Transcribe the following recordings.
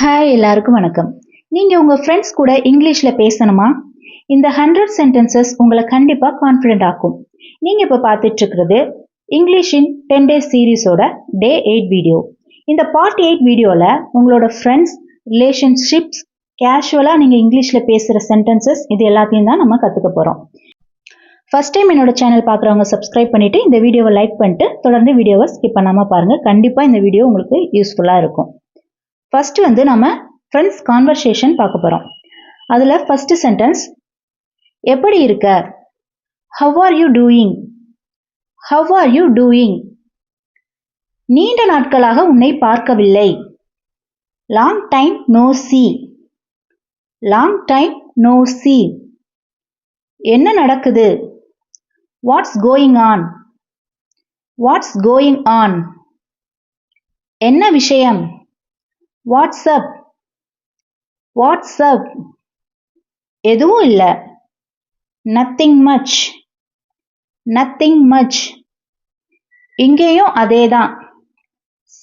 Hi எல்லாருக்கும் வணக்கம். நீங்கள் உங்கள் ஃப்ரெண்ட்ஸ் கூட இங்கிலீஷில் பேசணுமா? இந்த 100 சென்டென்சஸ் உங்களை கண்டிப்பாக கான்ஃபிடென்ட் ஆக்கும். நீங்கள் இப்போ பார்த்துட்ருக்கிறது இங்கிலீஷ் இன் 10 டேஸ் சீரீஸோட டே 8 வீடியோ. இந்த பார்ட் 8 வீடியோவில் உங்களோட ஃப்ரெண்ட்ஸ், ரிலேஷன்ஷிப்ஸ், கேஷுவலாக நீங்கள் இங்கிலீஷில் பேசுகிற சென்டென்சஸ் இது எல்லாத்தையும் தான் நம்ம கற்றுக்க போகிறோம். ஃபஸ்ட் டைம் என்னோட சேனல் பார்க்குறவங்க சப்ஸ்கிரைப் பண்ணிவிட்டு இந்த வீடியோவை லைக் பண்ணிட்டு தொடர்ந்து வீடியோவை ஸ்கிப் பண்ணாமல் பாருங்கள். கண்டிப்பாக இந்த வீடியோ உங்களுக்கு யூஸ்ஃபுல்லாக இருக்கும். ஃபர்ஸ்ட் நம்ம ஃப்ரெண்ட்ஸ் கான்வர்சேஷன் பார்க்க போகிறோம். அதில் ஃபர்ஸ்ட் சென்டென்ஸ், எப்படி இருக்க? How are you doing? How are you doing? நீண்ட நாட்களாக உன்னை பார்க்கவில்லை. Long time no see. Long time no see. என்ன நடக்குது? What's going on? What's going on? என்ன விஷயம்? What's up? What's up? எதுவும் இல்லை. Nothing much. Nothing much. இங்கேயும் அதே தான்.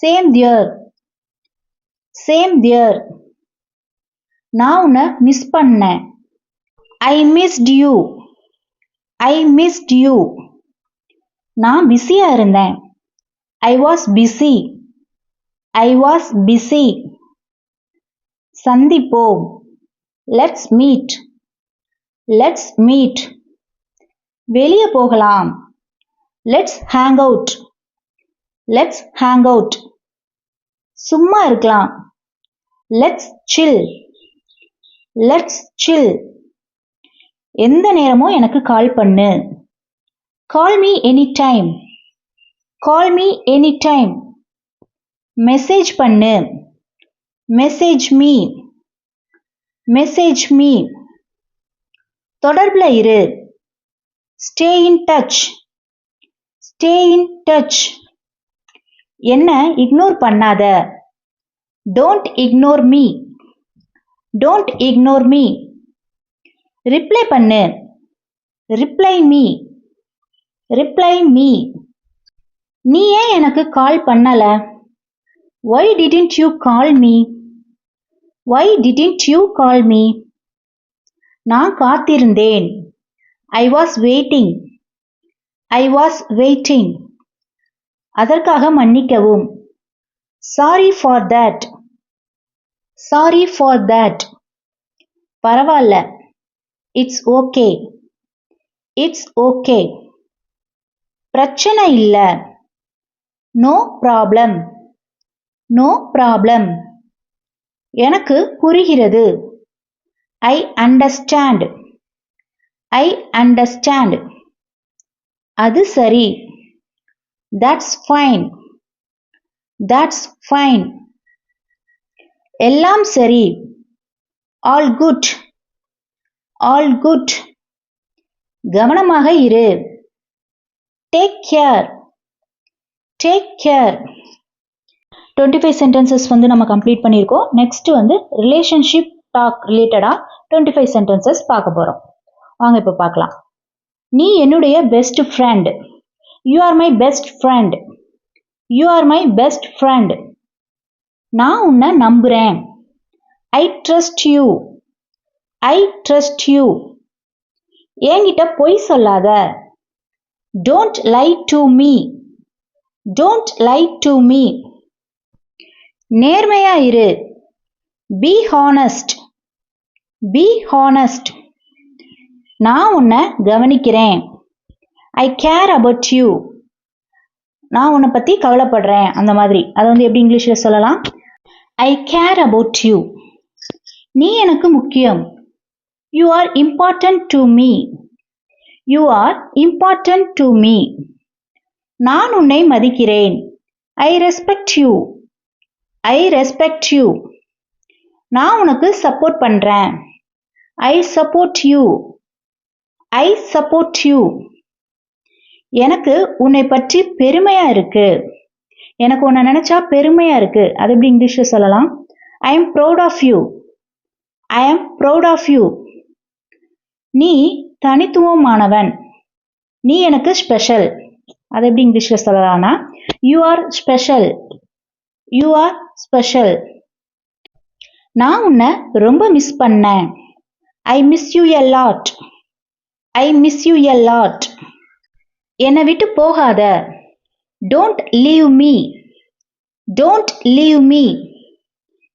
Same there. Same there. நான் உன்னை மிஸ் பண்ணேன். I missed you. I missed you. நான் பிஸியாக இருந்தேன். I was busy. I was busy. சந்திப்போம். Let's meet. Let's meet. வெளியே போகலாம். Let's hang out. Let's hang out. சும்மா இருக்கலாம். Let's chill. Let's chill. எந்த நேரமும் எனக்கு கால் பண்ணு. Call me any time. Call me any time. Message பண்ணு. Message me. Message me. தொடர்பில் இரு. Stay in touch. Stay in touch. என்ன இக்னோர் பண்ணாத. Don't ignore me. Don't ignore me. Reply பண்ணு. Reply me. Reply me. நீ ஏன் எனக்கு கால் பண்ணல? Why didn't you call me? Why didn't you call me? நான் காத்திருந்தேன். I was waiting. I was waiting. அதற்காக மன்னிக்கவும். Sorry for that. Sorry for that. பரவாயில்ல. It's okay. It's okay. பிரச்சனை இல்லை. No problem. No problem. எனக்கு புரிகிறது. I understand. I understand. அது சரி. That's fine. That's fine. எல்லாம் சரி. All good. All good. கவனமாக இரு. Take care. Take care. 25 sentences நம்ம கம்ப்ளீட் பண்ணியிருக்கோம். நெக்ஸ்ட் ரிலேஷன்ஷிப் டாக் ரிலேட்டடாக 25 சென்டென்சஸ் பார்க்க போகிறோம். வாங்க இப்போ பார்க்கலாம். நீ என்னுடைய best friend. You are my best friend. You are my best friend. நான் உன்னை நம்புகிறேன். I trust you. I trust you. என்கிட்ட பொய் சொல்லாத. Don't lie to me. Don't lie to me. நேர்மையா இரு. Be honest. Be honest. நான் உன்னை கவனிக்கிறேன். I care about you. நான் உன்னை பற்றி கவலைப்படுறேன். அந்த மாதிரி அதை எப்படி இங்கிலீஷில் சொல்லலாம்? ஐ கேர் அபவுட் யூ. நீ எனக்கு முக்கியம். You are important to me. You are important to me. நான் உன்னை மதிக்கிறேன். I respect you. I respect you. நான் உனக்கு சப்போர்ட் பண்ணுறேன். I support you. I support you. எனக்கு உன்னை பற்றி பெருமையாக இருக்கு. எனக்கு உன்னை நினச்சா பெருமையாக இருக்கு. அது எப்படி இங்கிலீஷில் சொல்லலாம்? I am proud of you. I am proud of you. நீ தனித்துவமானவன். நீ எனக்கு ஸ்பெஷல். அது எப்படி இங்கிலீஷில் சொல்லலாம்னா you are special. You are special. நான் உன்னை ரொம்ப மிஸ் பண்ணேன். I miss you a lot. I miss you a lot. என்னை விட்டு போகாத. Don't leave me. Don't leave me.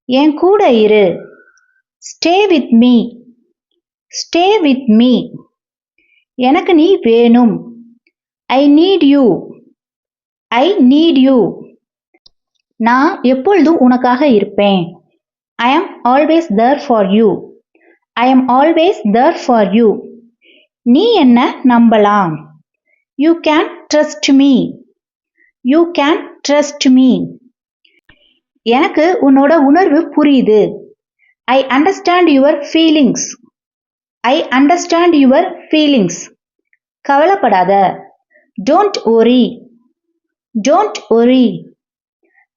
என் கூட இரு. Stay with me. Stay with me. எனக்கு நீ வேணும். I need you. I need you. நான் எப்பொழுதும் உனக்காக இருப்பேன். I am always there for you. I am always there for you. நீ என்ன நம்பலாம். You can trust me. You can trust me. எனக்கு உன்னோட உணர்வு புரியுது. I understand your feelings. I understand your feelings. கவலைப்படாத. Don't worry. Don't worry.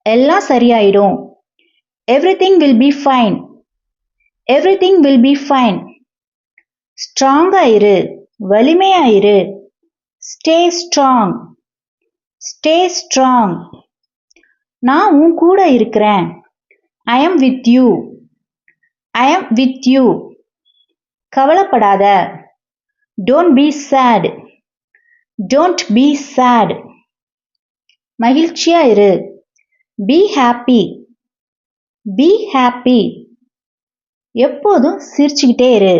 எல்லாம் சரியாயிடும். Everything will be fine. Everything will be fine. ஸ்ட்ராங்கா இரு. வலிமையா இரு. Stay strong. Stay strong. நான் உன் கூட இருக்கிறேன். I am with you. I am with you. கவலைப்படாத. Don't be sad. Don't be sad. மகிழ்ச்சியா இரு. Be happy. Be happy. எப்போதும் சிரிச்சுக்கிட்டே இரு.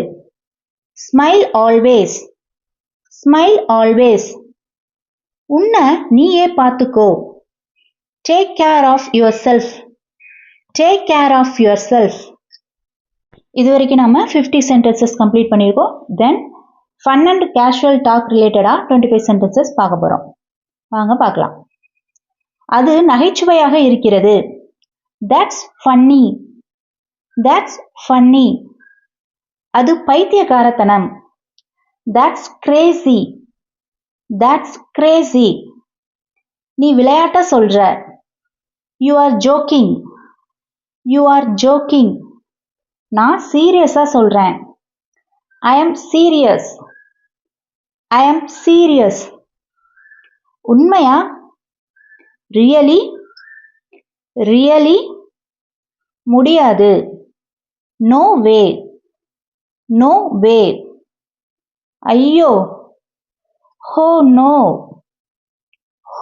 Smile always. Smile always. உன்னை நீயே பார்த்துக்கோ. Take care of yourself. Take care of yourself. இது வரைக்கும் நம்ம 50 சென்டென்சஸ் கம்ப்ளீட் பண்ணியிருக்கோம். Then fun and casual talk ரிலேட்டடாக 25 சென்டென்சஸ் பார்க்க போகிறோம். வாங்க பார்க்கலாம். அது நகைச்சுவையாக இருக்கிறது. That's funny. That's funny. அது பைத்தியக்காரத்தனம். That's crazy. That's crazy. நீ விளையாட்ட சொல்ற. You are joking. You are joking. நான் சீரியஸா சொல்றேன். I am serious. I am serious. உண்மையா? Really? Really? முடியாது. No way. No way. ஐயோ. Oh no.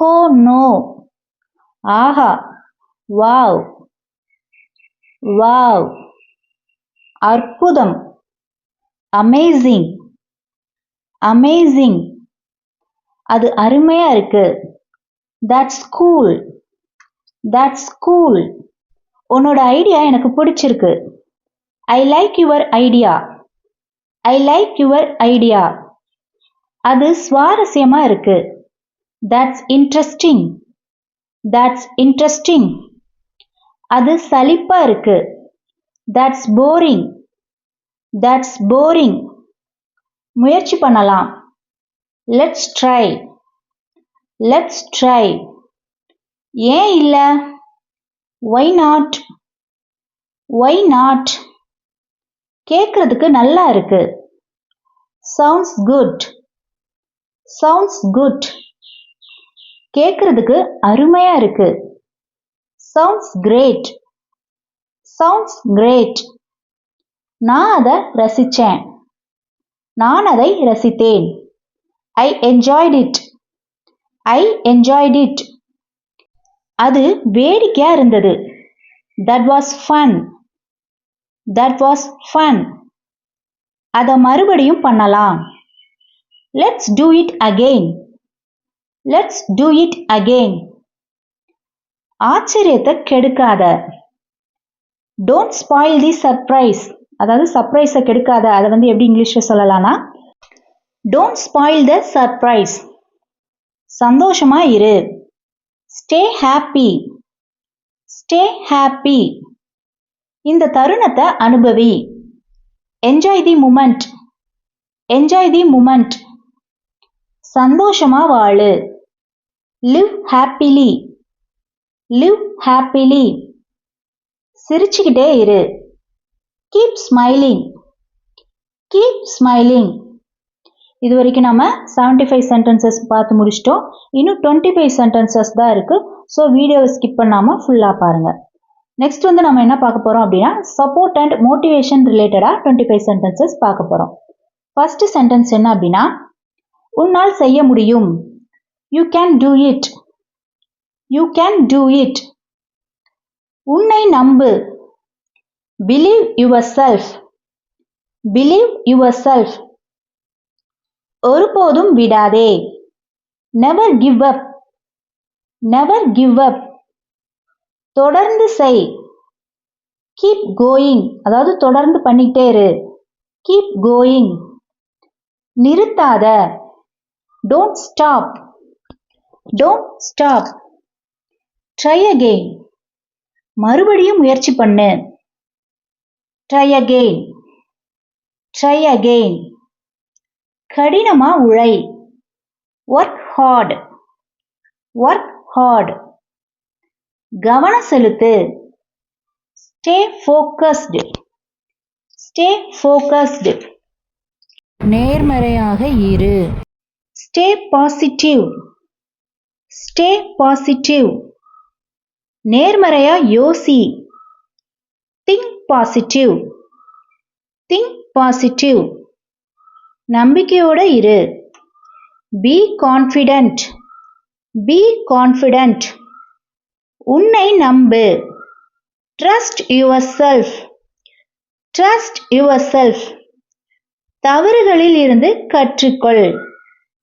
Oh no. ஆஹா. Wow. Wow. அற்புதம். Amazing. Amazing. அது அருமையா இருக்கு. That's cool. That's cool. உன்னோட ஐடியா எனக்கு பிடிச்சிருக்கு. I like your idea. I like your idea. அது சுவாரஸ்யமா இருக்கு. That's interesting. That's interesting. அது சலிப்பா இருக்கு. That's boring. That's boring. முயற்சி பண்ணலாம். Let's try. Let's try. ஏன் இல்ல? Why not? Why not? கேட்கறதுக்கு நல்லா இருக்கு. Sounds good. Sounds good. கேட்கறதுக்கு அருமையா இருக்கு. Sounds great. Sounds great. நான் அதை ரசிச்சேன். நான் அதை ரசித்தேன். I enjoyed it. I enjoyed it. அது வேடிக்கையா இருந்தது. That was fun. That was fun. அதை மறுபடியும் பண்ணலாம். Let's do it again. Let's do it again. ஆச்சரியத்தை கெடுக்காத. Don't spoil the surprise. அதாவது சர்ப்ரைஸை கெடுக்காத. அதை எப்படி இங்கிலீஷ்ல சொல்லலாம்னா Don't spoil the surprise. சந்தோஷமா இரு. Stay happy. Stay happy. இந்த தருணத்தை அனுபவி. Enjoy the moment. Enjoy the moment. சந்தோஷமா வாழு. Live happily. Live happily. சிரிச்சுக்கிட்டே இரு. Keep smiling. Keep smiling. இது வரைக்கும் நம்ம 75 சென்டென்சஸ் பார்த்து முடிச்சிட்டோம். இன்னும் 25 சென்டென்சஸ் தான் இருக்கு. ஸோ வீடியோவை ஸ்கிப் பண்ணாமல் ஃபுல்லாக பாருங்கள். நெக்ஸ்ட் வந்து நம்ம என்ன பார்க்க போறோம் அப்படின்னா சப்போர்ட் அண்ட் மோட்டிவேஷன் ரிலேட்டடா 25 சென்டென்சஸ் பார்க்க போறோம். ஃபர்ஸ்ட் சென்டென்ஸ் என்ன அப்படின்னா உன்னால் செய்ய முடியும். You can do it. You can do it. உன்னை நம்பு. Believe yourself. Believe yourself. ஒருபோதும் விடாதே. Never give up. Never give up. தொடர்ந்து செய். கீப் கோயிங், அதாவது தொடர்ந்து பண்ணிக்கிட்டே இரு. Keep going. நிறுத்தாத. Don't stop. Don't stop. Try again. மறுபடியும் முயற்சி பண்ணு. Try again. Try again. கடினமா உழை. Work hard. Work hard. கவனம் செலுத்து. Stay focused. Stay focused. நேர்மறையாக இரு. Stay positive. Stay positive. நேர்மறையா யோசி. Think positive. Think positive. நம்பிக்கையோட இரு. Be confident. Be confident. உன்னை நம்பு. Trust yourself. Trust yourself. தவறுகளில் இருந்து கற்றுக்கொள்.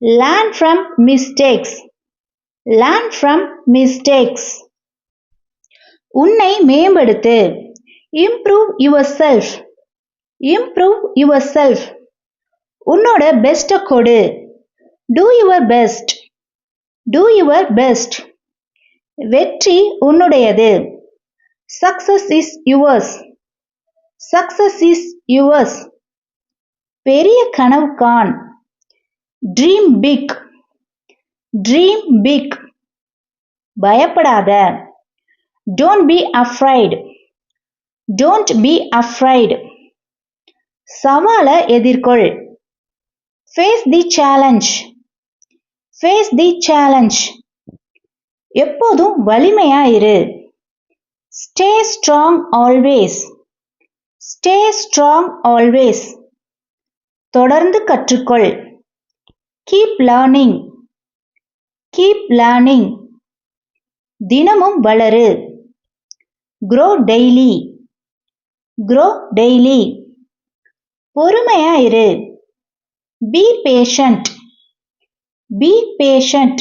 Learn from mistakes. Learn from mistakes. உன்னை மேம்படுத்து. Improve yourself. Improve yourself. உன்னோட பெஸ்ட்டை கொடு. Do your best. Do your best. வெற்றி உன்னுடையது. Success is yours. Success is yours. பெரிய கனவு காண். Dream big. Dream big. பயப்படாத. Don't be afraid. Don't be afraid. சவாலை எதிர்கொள். Face the challenge. Face the challenge. எப்போதும் வலிமையா இரு. Stay strong always. Stay strong always. தொடர்ந்து கற்றுக்கொள். Keep learning. Keep learning. தினமும் வளரு. grow daily. grow daily. பொறுமையா இரு. be patient. be patient.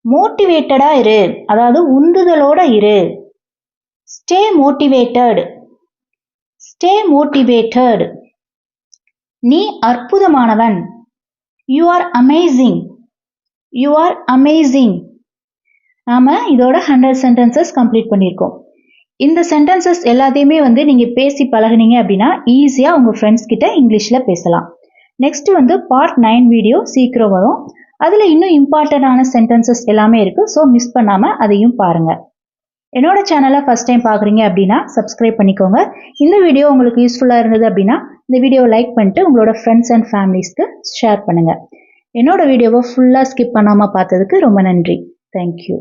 மோட்டிவேட்டடா இரு, அதாவது உந்துதலோட இரு. Stay motivated. Stay motivated. நீ அற்புதமானவன். You are amazing. You are amazing. நாம இதோட 100 சென்டென்சஸ் கம்ப்ளீட் பண்ணியிருக்கோம். இந்த சென்டென்சஸ் எல்லாத்தையுமே வந்து நீங்கள் பேசி பழகுனீங்க அப்படின்னா ஈஸியாக உங்கள் ஃப்ரெண்ட்ஸ் கிட்ட இங்கிலீஷில் பேசலாம். நெக்ஸ்ட் வந்து பார்ட் 9 வீடியோ சீக்கிரம் வரும். அதில் இன்னும் இம்பார்ட்டண்டான சென்டென்சஸ் எல்லாமே இருக்குது. ஸோ மிஸ் பண்ணாமல் அதையும் பாருங்கள். என்னோட சேனலை ஃபஸ்ட் டைம் பார்க்குறீங்க அப்படின்னா சப்ஸ்கிரைப் பண்ணிக்கோங்க. இந்த வீடியோ உங்களுக்கு யூஸ்ஃபுல்லாக இருந்தது அப்படின்னா இந்த வீடியோவை லைக் பண்ணிட்டு உங்களோட ஃப்ரெண்ட்ஸ் அண்ட் ஃபேமிலிஸ்க்கு ஷேர் பண்ணுங்கள். என்னோட வீடியோவை ஃபுல்லாக ஸ்கிப் பண்ணாமல் பார்த்ததுக்கு ரொம்ப நன்றி. தேங்க்யூ.